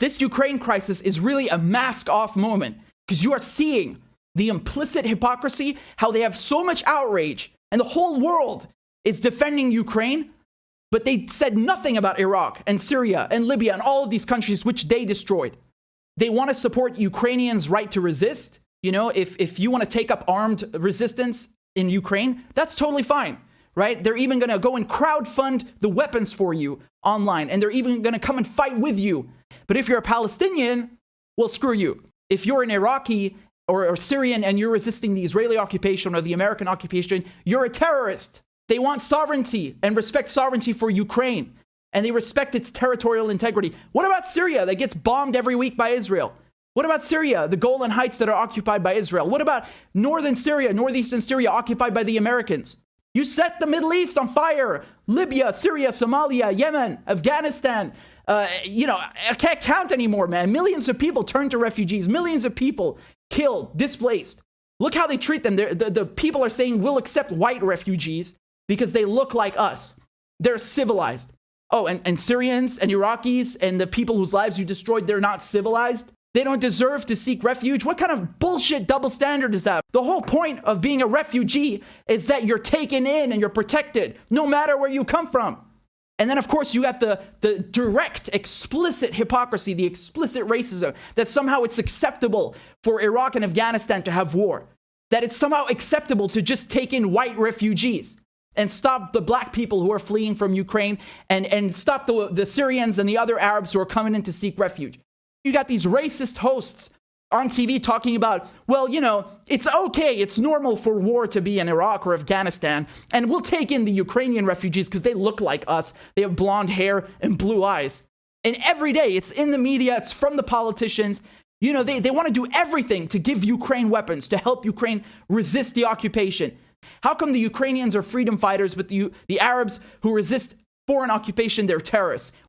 this Ukraine crisis is really a mask-off moment because you are seeing the implicit hypocrisy, how they have so much outrage and the whole world is defending Ukraine, but they said nothing about Iraq and Syria and Libya and all of these countries which they destroyed. They want to support Ukrainians' right to resist. You know, if you want to take up armed resistance in Ukraine, that's totally fine, right? They're even going to go and crowdfund the weapons for you online, and they're even going to come and fight with you. But if you're a Palestinian, well, screw you. If you're an Iraqi or Syrian and you're resisting the Israeli occupation or the American occupation, you're a terrorist. They want sovereignty and respect sovereignty for Ukraine, and they respect its territorial integrity. What about Syria that gets bombed every week by Israel? What about Syria, the Golan Heights that are occupied by Israel? What about northern Syria, northeastern Syria occupied by the Americans? You set the Middle East on fire. Libya, Syria, Somalia, Yemen, Afghanistan. I can't count anymore, man. Millions of people turned to refugees. Millions of people killed, displaced. Look how they treat them. The people are saying we'll accept white refugees because they look like us. They're civilized. Oh, and Syrians and Iraqis and the people whose lives you destroyed, they're not civilized? They don't deserve to seek refuge? What kind of bullshit double standard is that? The whole point of being a refugee is that you're taken in and you're protected, no matter where you come from. And then, of course, you have the direct, explicit hypocrisy, the explicit racism, that somehow it's acceptable for Iraq and Afghanistan to have war. That it's somehow acceptable to just take in white refugees and stop the black people who are fleeing from Ukraine and stop the Syrians and the other Arabs who are coming in to seek refuge. You got these racist hosts on TV talking about, well, you know, it's okay, it's normal for war to be in Iraq or Afghanistan, and we'll take in the Ukrainian refugees because they look like us. They have blonde hair and blue eyes. And every day, it's in the media, it's from the politicians. You know, they want to do everything to give Ukraine weapons, to help Ukraine resist the occupation. How come the Ukrainians are freedom fighters, but the Arabs who resist foreign occupation, they're terrorists?